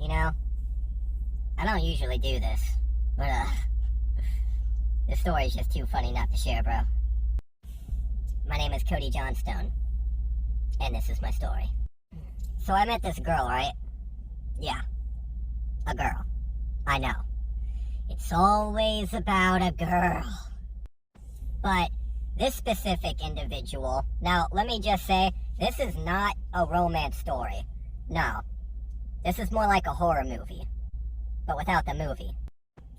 You know, I don't usually do this, but this story is just too funny not to share, bro. My name is Cody Johnstone, and this is my story. So I met this girl, right? Yeah, a girl. I know. It's always about a girl. But this specific individual, now let me just say, this is not a romance story. No. This is more like a horror movie, but without the movie.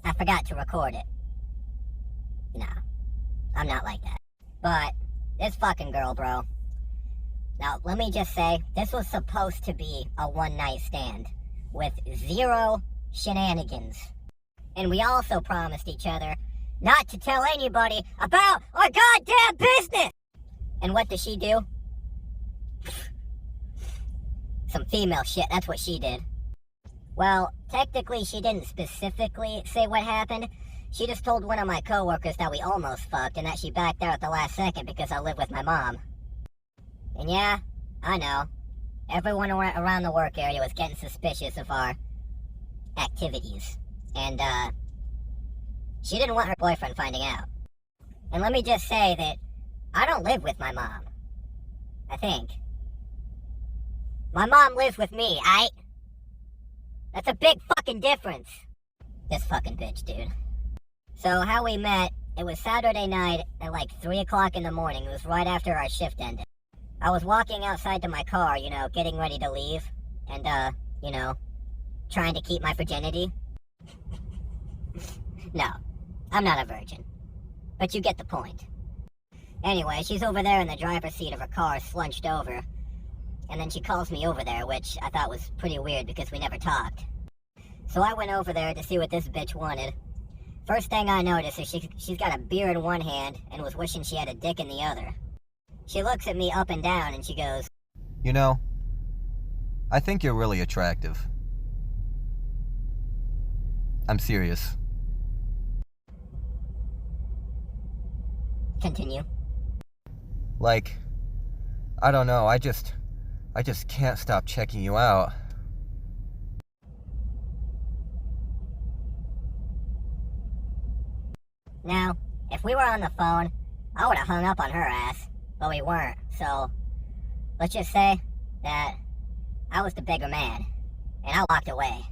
I forgot to record it. No, I'm not like that. But this fucking girl, bro. Now, let me just say, this was supposed to be a one-night stand with zero shenanigans. And we also promised each other not to tell anybody about our goddamn business! And what does she do? Some female shit, that's what she did. Well, technically she didn't specifically say what happened. She just told one of my coworkers that we almost fucked and that she backed out at the last second because I live with my mom. And yeah, I know. Everyone around the work area was getting suspicious of our activities. And, she didn't want her boyfriend finding out. And let me just say that I don't live with my mom. I think. My mom lives with me, aight? That's a big fucking difference. This fucking bitch, dude. So how we met, it was Saturday night at like 3 o'clock in the morning. It was right after our shift ended. I was walking outside to my car, you know, getting ready to leave. And, you know, trying to keep my virginity. No, I'm not a virgin. But you get the point. Anyway, she's over there in the driver's seat of her car, slunched over. And then she calls me over there, which I thought was pretty weird because we never talked. So I went over there to see what this bitch wanted. First thing I noticed is she's got a beer in one hand and was wishing she had a dick in the other. She looks at me up and down and she goes, "You know, I think you're really attractive. I'm serious." Continue. Like, I don't know, I just can't stop checking you out. Now, if we were on the phone, I would have hung up on her ass, but we weren't, so let's just say that I was the bigger man, and I walked away.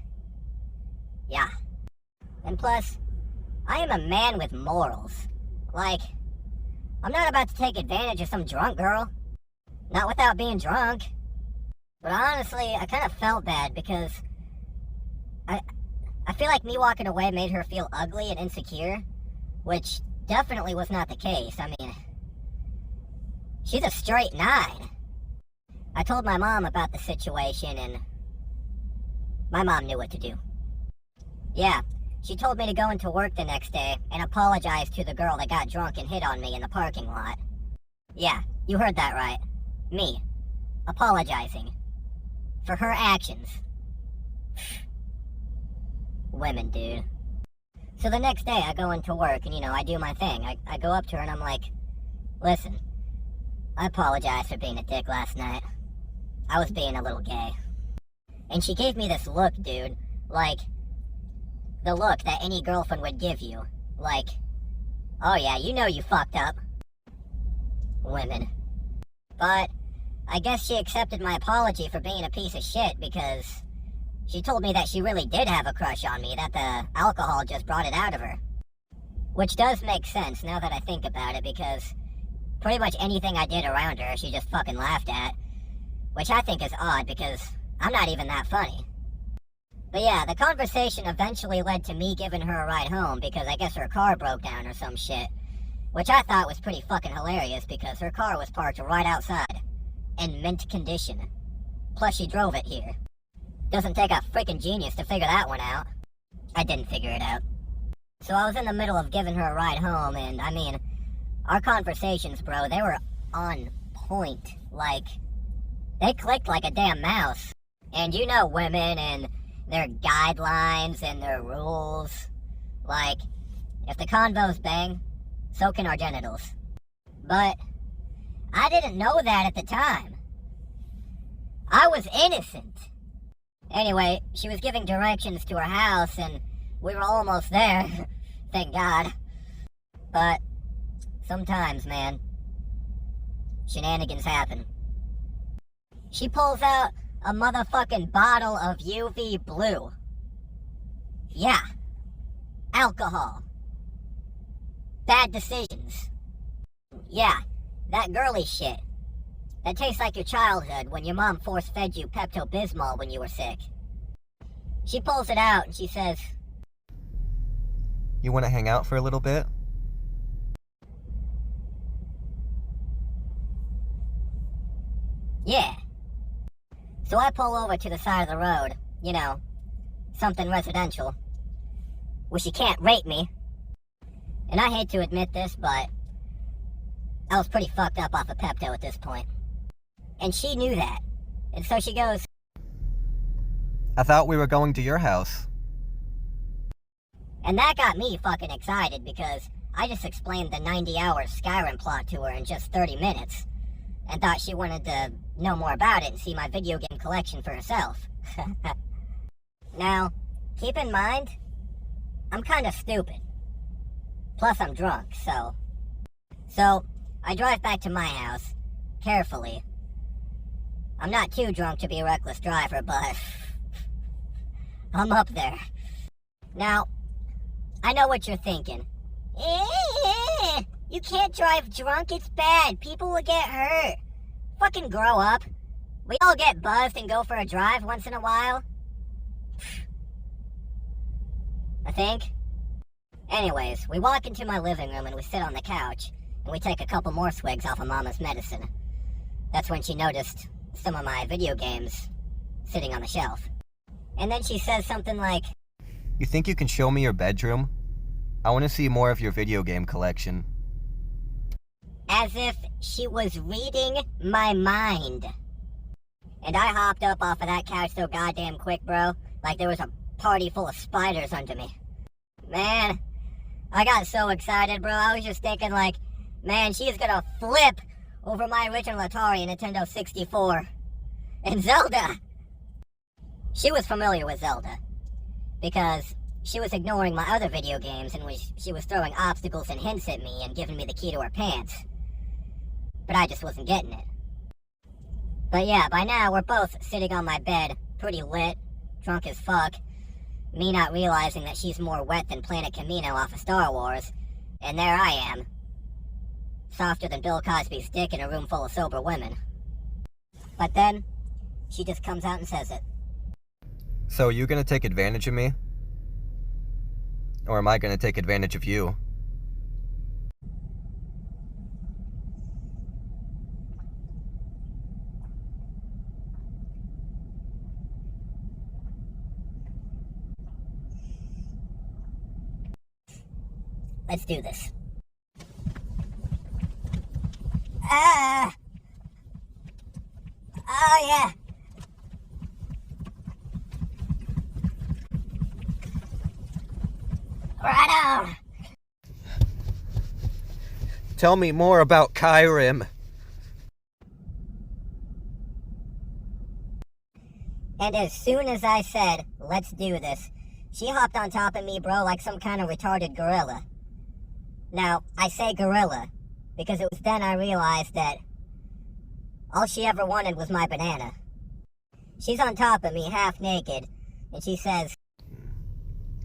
Yeah. And plus, I am a man with morals. Like, I'm not about to take advantage of some drunk girl. Not without being drunk. But honestly, I kind of felt bad because I feel like me walking away made her feel ugly and insecure, which definitely was not the case. I mean, she's a straight 9. I told my mom about the situation and my mom knew what to do. Yeah, she told me to go into work the next day and apologize to the girl that got drunk and hit on me in the parking lot. Yeah, you heard that right. Me. Apologizing. For her actions. Women, dude. So the next day I go into work and, you know, I do my thing. I go up to her and I'm like, "Listen, I apologize for being a dick last night. I was being a little gay." And she gave me this look, dude. Like, the look that any girlfriend would give you. Like, "Oh yeah, you know you fucked up." Women. But I guess she accepted my apology for being a piece of shit because she told me that she really did have a crush on me, that the alcohol just brought it out of her. Which does make sense now that I think about it, because pretty much anything I did around her, she just fucking laughed at. Which I think is odd because I'm not even that funny. But yeah, the conversation eventually led to me giving her a ride home because I guess her car broke down or some shit. Which I thought was pretty fucking hilarious because her car was parked right outside. In mint condition. Plus she drove it here. Doesn't take a freaking genius to figure that one out. I didn't figure it out. So I was in the middle of giving her a ride home and, I mean, our conversations, bro, they were on point. Like, they clicked like a damn mouse. And you know women and their guidelines and their rules. Like, if the convos bang, so can our genitals. But I didn't know that at the time. I was innocent. Anyway, she was giving directions to her house, and we were almost there. Thank God. But sometimes, man, shenanigans happen. She pulls out a motherfucking bottle of UV blue. Yeah. Alcohol. Bad decisions. Yeah, that girly shit. That tastes like your childhood when your mom force-fed you Pepto-Bismol when you were sick. She pulls it out and she says, You want to hang out for a little bit? yeah. So I pull over to the side of the road, you know, something residential, where she can't rape me. And I hate to admit this, but I was pretty fucked up off of Pepto at this point. And she knew that. And so she goes, I thought we were going to your house. and that got me fucking excited because I just explained the 90-hour Skyrim plot to her in just 30 minutes and thought she wanted to know more about it and see my video game collection for herself. Now, keep in mind, I'm kind of stupid. Plus, I'm drunk, so... So, I drive back to my house, carefully. I'm not too drunk to be a reckless driver, but... I'm up there. Now, I know what you're thinking. You can't drive drunk, it's bad. People will get hurt. Fucking grow up. We all get buzzed and go for a drive once in a while. I think. Anyways, we walk into my living room and we sit on the couch, and we take a couple more swigs off of Mama's medicine. That's when she noticed some of my video games sitting on the shelf. And then she says something like, You think you can show me your bedroom? I want to see more of your video game collection. as if she was reading my mind. And I hopped up off of that couch so goddamn quick, bro, like there was a party full of spiders under me. Man, I got so excited, bro. I was just thinking, like, man, she is gonna flip over my original Atari Nintendo 64. And Zelda! She was familiar with Zelda, because she was ignoring my other video games and she was throwing obstacles and hints at me and giving me the key to her pants. But I just wasn't getting it. But yeah, by now we're both sitting on my bed, pretty lit, drunk as fuck, me not realizing that she's more wet than Planet Camino off of Star Wars, and there I am, softer than Bill Cosby's dick in a room full of sober women. But then, she just comes out and says it. So you gonna take advantage of me? Or am I gonna take advantage of you? Let's do this. Oh yeah. Right on. Tell me more about Skyrim. And as soon as I said, let's do this, she hopped on top of me, bro, like some kind of retarded gorilla. Now, I say gorilla, because it was then I realized that all she ever wanted was my banana. She's on top of me, half naked, and she says,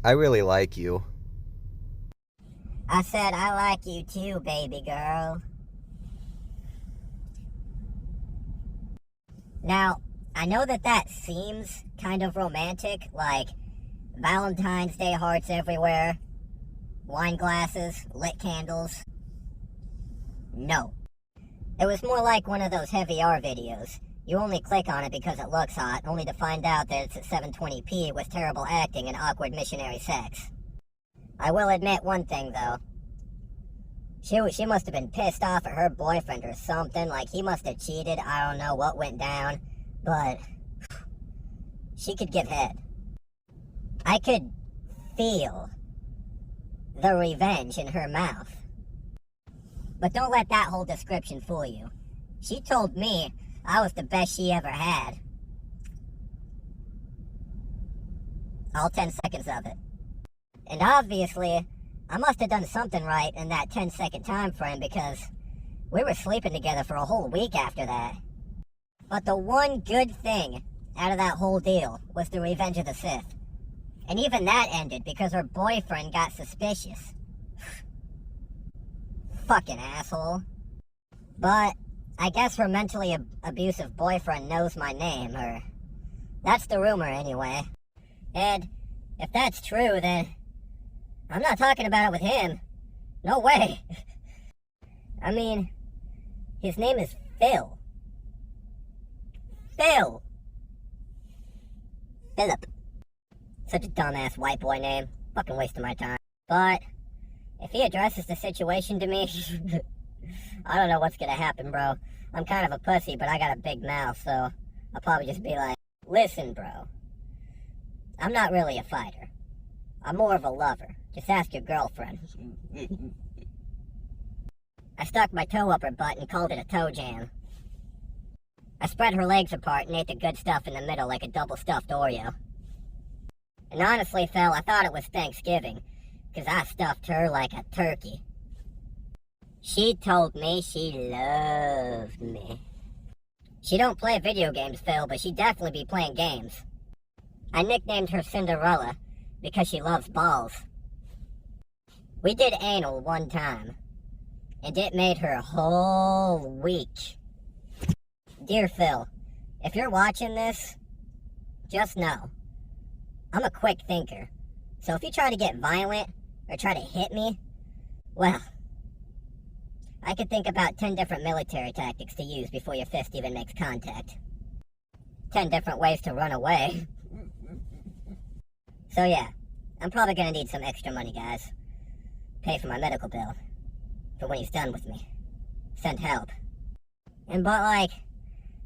I really like you. I said, I like you too, baby girl. Now, I know that seems kind of romantic, like Valentine's Day hearts everywhere, wine glasses, lit candles. No. It was more like one of those heavy R videos. You only click on it because it looks hot, only to find out that it's at 720p with terrible acting and awkward missionary sex. I will admit one thing, though. She must have been pissed off at her boyfriend or something, like he must have cheated, I don't know what went down, but she could give head. I could feel the revenge in her mouth. But don't let that whole description fool you. She told me I was the best she ever had. All 10 seconds of it. And obviously, I must have done something right in that 10-second time frame because we were sleeping together for a whole week after that. But the one good thing out of that whole deal was the Revenge of the Sith. And even that ended because her boyfriend got suspicious. Fucking asshole. But I guess her mentally abusive boyfriend knows my name, or that's the rumor anyway. And if that's true, then I'm not talking about it with him. No way. I mean, his name is Phil. Phil! Philip. Such a dumbass white boy name. Fucking waste of my time. But if he addresses the situation to me, I don't know what's gonna happen, bro. I'm kind of a pussy, but I got a big mouth, so I'll probably just be like, listen, bro. I'm not really a fighter. I'm more of a lover. Just ask your girlfriend. I stuck my toe up her butt and called it a toe jam. I spread her legs apart and ate the good stuff in the middle like a double stuffed Oreo. And honestly, Phil, I thought it was Thanksgiving, because I stuffed her like a turkey. She told me she loved me. She don't play video games, Phil, but she definitely be playing games. I nicknamed her Cinderella because she loves balls. We did anal one time, and it made her whole week. Dear Phil, if you're watching this, just know, I'm a quick thinker. So if you try to get violent or try to hit me, well, I could think about 10 different military tactics to use before your fist even makes contact. 10 different ways to run away. So yeah, I'm probably gonna need some extra money, guys. Pay for my medical bill. For when he's done with me. Send help. But like,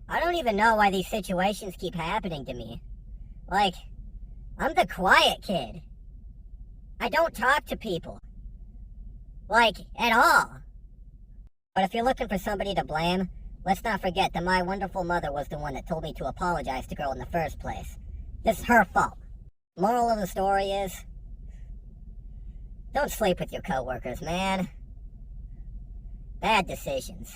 I don't even know why these situations keep happening to me. Like, I'm the quiet kid. I don't talk to people. Like, at all. But if you're looking for somebody to blame, let's not forget that my wonderful mother was the one that told me to apologize to girl in the first place. This is her fault. Moral of the story is, don't sleep with your coworkers, man. Bad decisions.